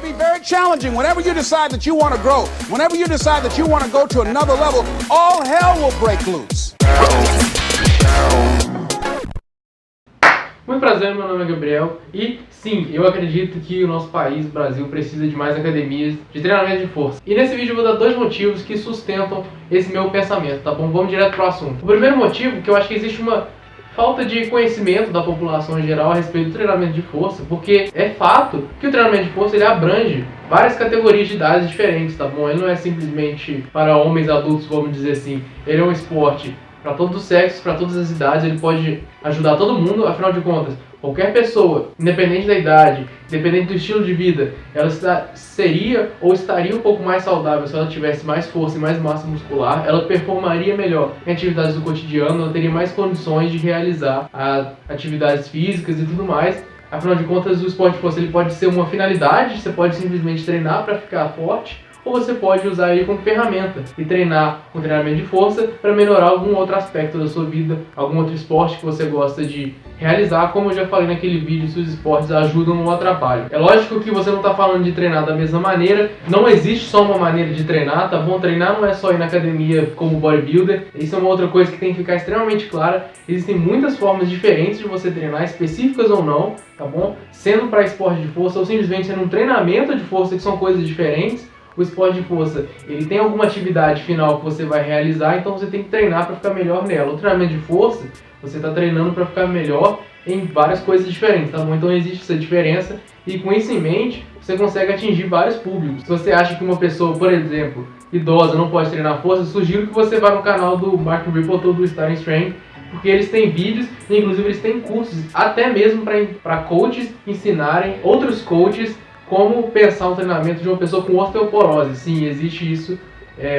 be very challenging. Whenever you decide that you want to grow, whenever you decide that you want to go to another level, all hell will break loose. Muito prazer, meu nome é Gabriel e sim, eu acredito que o nosso país, o Brasil, precisa de mais academias de treinamento de força. E nesse vídeo eu vou dar dois motivos que sustentam esse meu pensamento, tá bom? Vamos direto pro assunto. O primeiro motivo é que eu acho que existe uma falta de conhecimento da população em geral a respeito do treinamento de força, porque é fato que o treinamento de força ele abrange várias categorias de idades diferentes, tá bom? Ele não é simplesmente para homens adultos, vamos dizer assim. Ele é um esporte para todos os sexos, para todas as idades, ele pode ajudar todo mundo, afinal de contas, qualquer pessoa, independente da idade, independente do estilo de vida, ela seria ou estaria um pouco mais saudável se ela tivesse mais força e mais massa muscular, ela performaria melhor em atividades do cotidiano, ela teria mais condições de realizar atividades físicas e tudo mais. Afinal de contas, o esporte de força ele pode ser uma finalidade, você pode simplesmente treinar para ficar forte, ou você pode usar ele como ferramenta e treinar com treinamento de força para melhorar algum outro aspecto da sua vida, algum outro esporte que você gosta de realizar, como eu já falei naquele vídeo, se os esportes ajudam ou atrapalham. É lógico que você não está falando de treinar da mesma maneira, não existe só uma maneira de treinar, tá bom? Treinar não é só ir na academia como bodybuilder, isso é uma outra coisa que tem que ficar extremamente clara. Existem muitas formas diferentes de você treinar, específicas ou não, tá bom? Sendo para esporte de força ou simplesmente sendo um treinamento de força, que são coisas diferentes. O esporte de força, ele tem alguma atividade final que você vai realizar, então você tem que treinar para ficar melhor nela. O treinamento de força, você está treinando para ficar melhor em várias coisas diferentes, tá bom? Então existe essa diferença e com isso em mente, você consegue atingir vários públicos. Se você acha que uma pessoa, por exemplo, idosa não pode treinar força, sugiro que você vá no canal do Mark Rippleton ou do Starting Strength, porque eles têm vídeos e inclusive eles têm cursos, até mesmo para coaches ensinarem outros coaches como pensar um treinamento de uma pessoa com osteoporose. Sim, existe isso.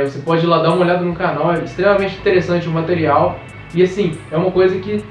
Você pode ir lá dar uma olhada no canal, é extremamente interessante o material. E assim, é uma coisa que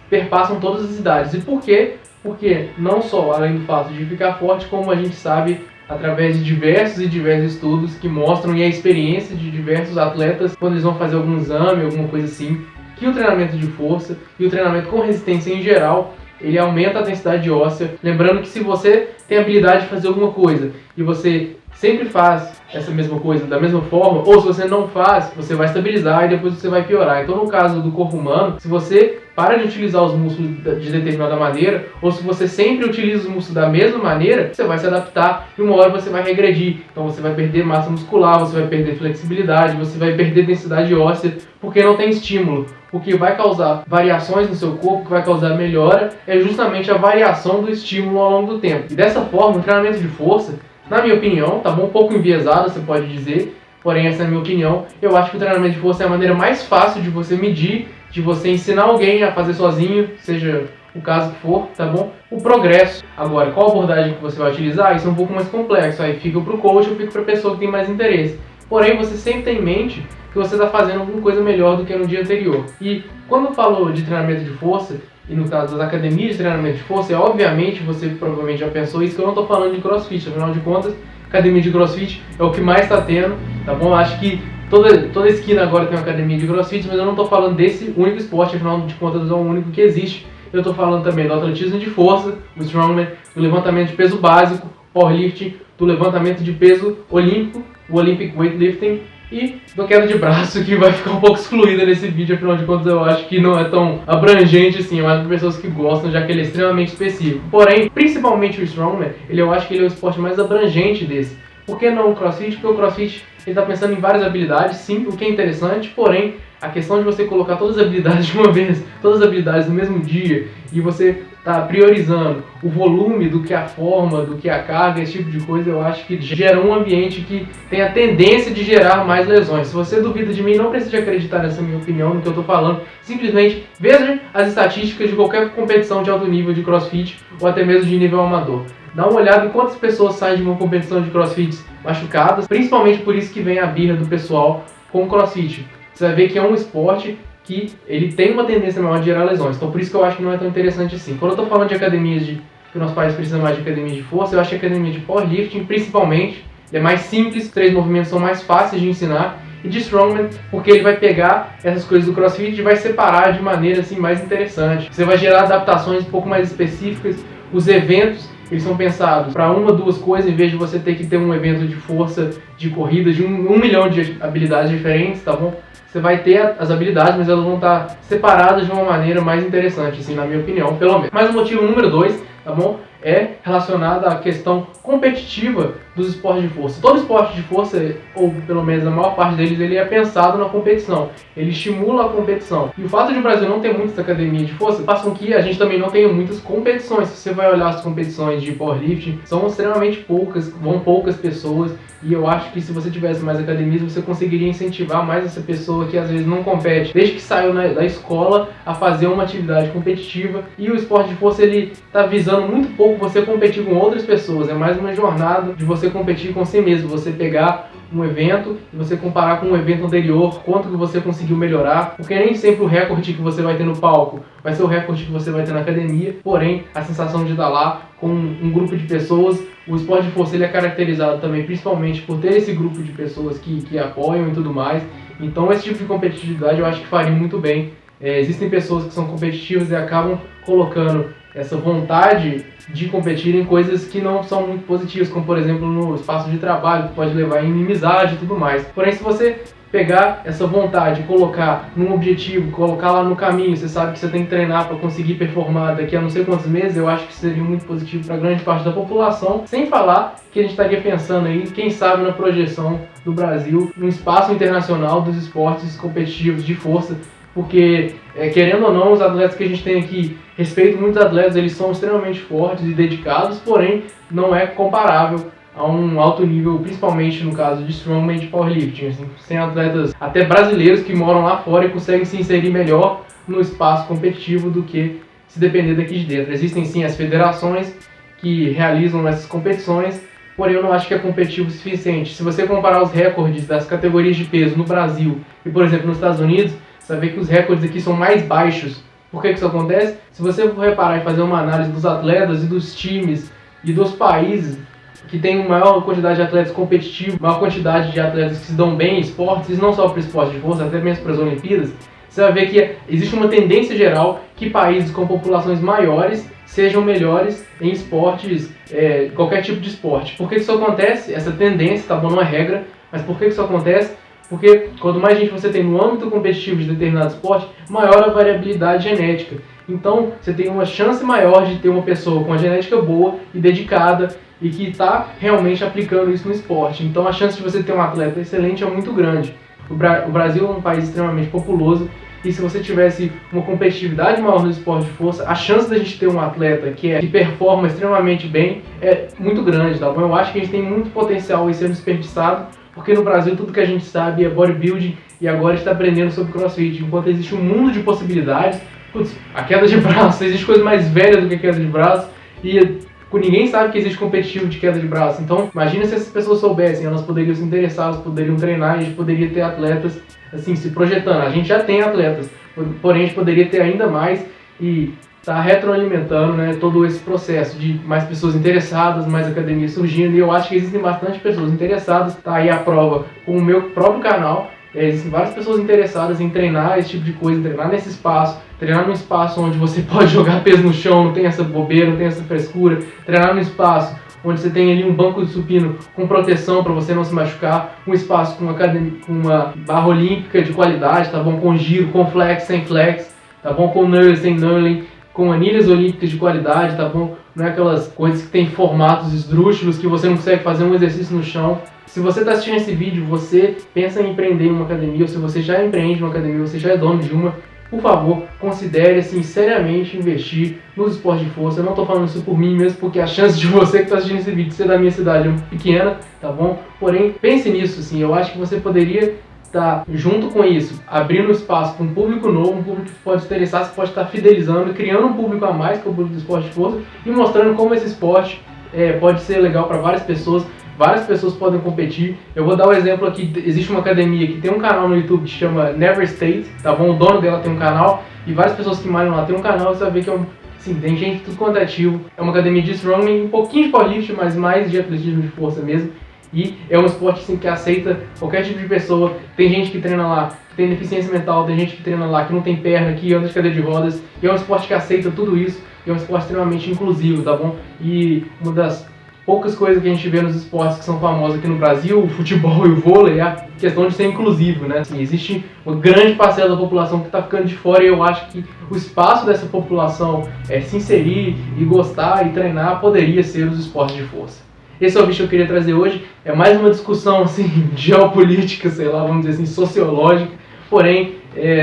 perpassam todas as idades. E por quê? Porque não só além do fato de ficar forte, como a gente sabe através de diversos estudos que mostram e a experiência de diversos atletas quando eles vão fazer algum exame, alguma coisa assim, que o treinamento de força e o treinamento com resistência em geral ele aumenta a densidade óssea. Lembrando que se você tem a habilidade de fazer alguma coisa e você sempre faz essa mesma coisa da mesma forma, ou se você não faz, você vai estabilizar e depois você vai piorar. Então no caso do corpo humano, se você para de utilizar os músculos de determinada maneira, ou se você sempre utiliza os músculos da mesma maneira, você vai se adaptar e uma hora você vai regredir. Então você vai perder massa muscular, você vai perder flexibilidade, você vai perder densidade óssea, porque não tem estímulo. O que vai causar variações no seu corpo, o que vai causar melhora, é justamente a variação do estímulo ao longo do tempo. E dessa forma, o treinamento de força, na minha opinião, tá bom? Um pouco enviesado, você pode dizer, porém essa é a minha opinião. Eu acho que o treinamento de força é a maneira mais fácil de você medir, de você ensinar alguém a fazer sozinho, seja o caso que for, tá bom? O progresso. Agora, qual abordagem que você vai utilizar? Isso é um pouco mais complexo, aí fica pro coach ou fica pra pessoa que tem mais interesse. Porém, você sempre tem em mente que você está fazendo alguma coisa melhor do que no dia anterior. E quando eu falo de treinamento de força, e no caso das academias de treinamento de força, obviamente você provavelmente já pensou isso, que eu não estou falando de crossfit, afinal de contas, academia de crossfit é o que mais está tendo, tá bom? Acho que toda esquina agora tem uma academia de crossfit, mas eu não estou falando desse único esporte, afinal de contas é o único que existe. Eu estou falando também do atletismo de força, do strongman, do levantamento de peso básico, powerlifting, do levantamento de peso olímpico, o Olympic Weightlifting, e do queda de braço, que vai ficar um pouco excluída nesse vídeo, afinal de contas eu acho que não é tão abrangente assim, é mais para pessoas que gostam, já que ele é extremamente específico. Porém, principalmente o Strongman, eu acho que ele é o esporte mais abrangente desse. Por que não o CrossFit? Porque o CrossFit está pensando em várias habilidades, sim, o que é interessante, porém, a questão de você colocar todas as habilidades de uma vez, todas as habilidades no mesmo dia, e você tá priorizando o volume do que a forma, do que a carga, esse tipo de coisa, eu acho que gera um ambiente que tem a tendência de gerar mais lesões. Se você duvida de mim, não precisa acreditar nessa minha opinião, no que eu tô falando, simplesmente veja as estatísticas de qualquer competição de alto nível de CrossFit, ou até mesmo de nível amador. Dá uma olhada em quantas pessoas saem de uma competição de CrossFit machucadas, principalmente por isso que vem a birra do pessoal com o CrossFit. Você vai ver que é um esporte que ele tem uma tendência maior de gerar lesões. Então por isso que eu acho que não é tão interessante assim. Quando eu estou falando de academias que o nosso país precisa mais de academia de força, eu acho que a academia de powerlifting, principalmente, é mais simples, 3 movimentos são mais fáceis de ensinar, e de strongman, porque ele vai pegar essas coisas do CrossFit e vai separar de maneira assim mais interessante. Você vai gerar adaptações um pouco mais específicas, os eventos eles são pensados para uma, duas coisas, em vez de você ter que ter um evento de força, de corrida, de um milhão de habilidades diferentes, tá bom? Você vai ter as habilidades, mas elas vão estar separadas de uma maneira mais interessante, assim, na minha opinião, pelo menos. Mas o motivo número 2, tá bom? É relacionado à questão competitiva dos esportes de força. Todo esporte de força, ou pelo menos a maior parte deles, ele é pensado na competição. Ele estimula a competição. E o fato de o Brasil não ter muitas academias de força faz com que a gente também não tenha muitas competições. Se você vai olhar as competições de powerlifting, são extremamente poucas, vão poucas pessoas. E eu acho que se você tivesse mais academias, você conseguiria incentivar mais essa pessoa que às vezes não compete, desde que saiu da escola, a fazer uma atividade competitiva. E o esporte de força, ele está visando muito pouco você competir com outras pessoas. É mais uma jornada de você competir com si mesmo, você pegar um evento e você comparar com um evento anterior, quanto que você conseguiu melhorar, porque nem sempre o recorde que você vai ter no palco vai ser o recorde que você vai ter na academia, porém a sensação de estar lá com um grupo de pessoas. O esporte de força, ele é caracterizado também principalmente por ter esse grupo de pessoas que apoiam e tudo mais. Então esse tipo de competitividade eu acho que faria muito bem. Existem pessoas que são competitivas e acabam colocando essa vontade de competir em coisas que não são muito positivas, como por exemplo no espaço de trabalho, que pode levar a inimizade e tudo mais. Porém, se você pegar essa vontade e colocar num objetivo, colocar lá no caminho, você sabe que você tem que treinar para conseguir performar daqui a não sei quantos meses, eu acho que seria muito positivo para grande parte da população, sem falar que a gente estaria pensando aí, quem sabe, na projeção do Brasil no espaço internacional dos esportes competitivos de força, porque, querendo ou não, os atletas que a gente tem aqui, respeito muitos atletas, eles são extremamente fortes e dedicados, porém, não é comparável a um alto nível, principalmente no caso de strongman e de powerlifting, assim, sem atletas até brasileiros que moram lá fora e conseguem se inserir melhor no espaço competitivo do que se depender daqui de dentro. Existem sim as federações que realizam essas competições, porém eu não acho que é competitivo o suficiente. Se você comparar os recordes das categorias de peso no Brasil e, por exemplo, nos Estados Unidos, você vai ver que os recordes aqui são mais baixos. Por que isso acontece? Se você for reparar e fazer uma análise dos atletas e dos times e dos países que tem maior quantidade de atletas competitivos, maior quantidade de atletas que se dão bem em esportes, não só para o esporte de força, até mesmo para as Olimpíadas, você vai ver que existe uma tendência geral que países com populações maiores sejam melhores em esportes, qualquer tipo de esporte. Por que isso acontece? Essa tendência, tá bom, não é regra, mas por que isso acontece? Porque quanto mais gente você tem no âmbito competitivo de determinado esporte, maior a variabilidade genética. Então, você tem uma chance maior de ter uma pessoa com a genética boa e dedicada e que está realmente aplicando isso no esporte. Então, a chance de você ter um atleta excelente é muito grande. O Brasil é um país extremamente populoso e se você tivesse uma competitividade maior no esporte de força, a chance da gente ter um atleta que performa extremamente bem é muito grande, tá bom? Eu acho que a gente tem muito potencial em ser desperdiçado, porque no Brasil tudo que a gente sabe é bodybuilding e agora está aprendendo sobre crossfit, enquanto existe um mundo de possibilidades. Putz, a queda de braço, existe coisa mais velha do que a queda de braço e ninguém sabe que existe competitivo de queda de braço. Então, imagina se essas pessoas soubessem, elas poderiam se interessar, elas poderiam treinar e a gente poderia ter atletas assim, se projetando. A gente já tem atletas, porém a gente poderia ter ainda mais e está retroalimentando, né, todo esse processo de mais pessoas interessadas, mais academias surgindo, e eu acho que existem bastante pessoas interessadas. Tá aí a prova com o meu próprio canal. Existem várias pessoas interessadas em treinar esse tipo de coisa, treinar nesse espaço, treinar num espaço onde você pode jogar peso no chão, não tem essa bobeira, não tem essa frescura, treinar num espaço onde você tem ali um banco de supino com proteção para você não se machucar, um espaço com uma barra olímpica de qualidade, tá bom? Com giro, com flex, sem flex, tá bom? Com knurling, sem knurling, com anilhas olímpicas de qualidade, tá bom? Não é aquelas coisas que tem formatos esdrúxulos que você não consegue fazer um exercício no chão. Se você está assistindo esse vídeo, você pensa em empreender em uma academia, ou se você já empreende em uma academia, você já é dono de uma, por favor, considere assim, seriamente investir nos esportes de força. Eu não estou falando isso por mim mesmo, porque a chance de você que está assistindo esse vídeo ser da minha cidade é pequena, tá bom? Porém, pense nisso, assim, eu acho que você poderia estar, junto com isso, abrindo espaço para um público novo, um público que pode se interessar, você pode estar fidelizando, criando um público a mais que o público do esporte de força e mostrando como esse esporte pode ser legal para várias pessoas. Várias pessoas podem competir. Eu vou dar um exemplo aqui. Existe uma academia que tem um canal no YouTube que chama Never State, tá bom? O dono dela tem um canal e várias pessoas que malham lá tem um canal. Você vai ver que assim, tem gente tudo quanto é ativo. É uma academia de strongman, um pouquinho de powerlifting, mas mais de atletismo de força mesmo. E é um esporte assim, que aceita qualquer tipo de pessoa. Tem gente que treina lá que tem deficiência mental, tem gente que treina lá que não tem perna, que anda de cadeira de rodas. E é um esporte que aceita tudo isso. E é um esporte extremamente inclusivo, tá bom? E uma das poucas coisas que a gente vê nos esportes que são famosos aqui no Brasil, o futebol e o vôlei, é a questão de ser inclusivo, né? Assim, existe uma grande parcela da população que está ficando de fora e eu acho que o espaço dessa população se inserir e gostar e treinar poderia ser os esportes de força. Esse é o vídeo que eu queria trazer hoje. É mais uma discussão assim, geopolítica, sei lá, vamos dizer assim, sociológica. Porém,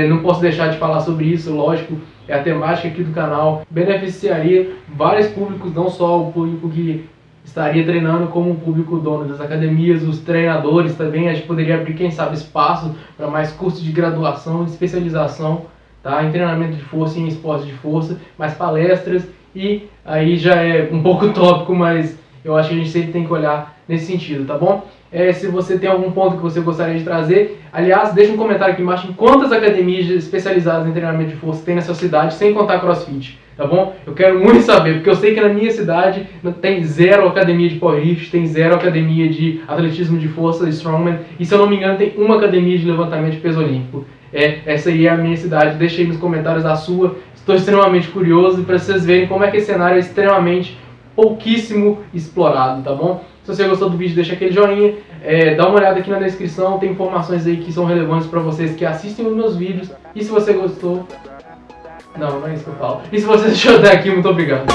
não posso deixar de falar sobre isso, lógico. É a temática aqui do canal. Beneficiaria vários públicos, não só o público que estaria treinando, como o público dono das academias, os treinadores também. A gente poderia abrir, quem sabe, espaço para mais cursos de graduação, de especialização, tá? Em treinamento de força e em esportes de força, mais palestras. E aí já é um pouco utópico, mas eu acho que a gente sempre tem que olhar nesse sentido, tá bom? Se você tem algum ponto que você gostaria de trazer, aliás, deixa um comentário aqui embaixo em quantas academias especializadas em treinamento de força tem na sua cidade, sem contar CrossFit, tá bom? Eu quero muito saber, porque eu sei que na minha cidade tem 0 academia de powerlift, tem 0 academia de atletismo de força, strongman, e se eu não me engano tem uma academia de levantamento de peso olímpico. Essa aí é a minha cidade, deixa aí nos comentários a sua, estou extremamente curioso para vocês verem como é que esse cenário é extremamente pouquíssimo explorado, tá bom? Se você gostou do vídeo, deixa aquele joinha, dá uma olhada aqui na descrição, tem informações aí que são relevantes para vocês que assistem os meus vídeos. E se você gostou... Não é isso que eu falo. E se você deixou até aqui, muito obrigado.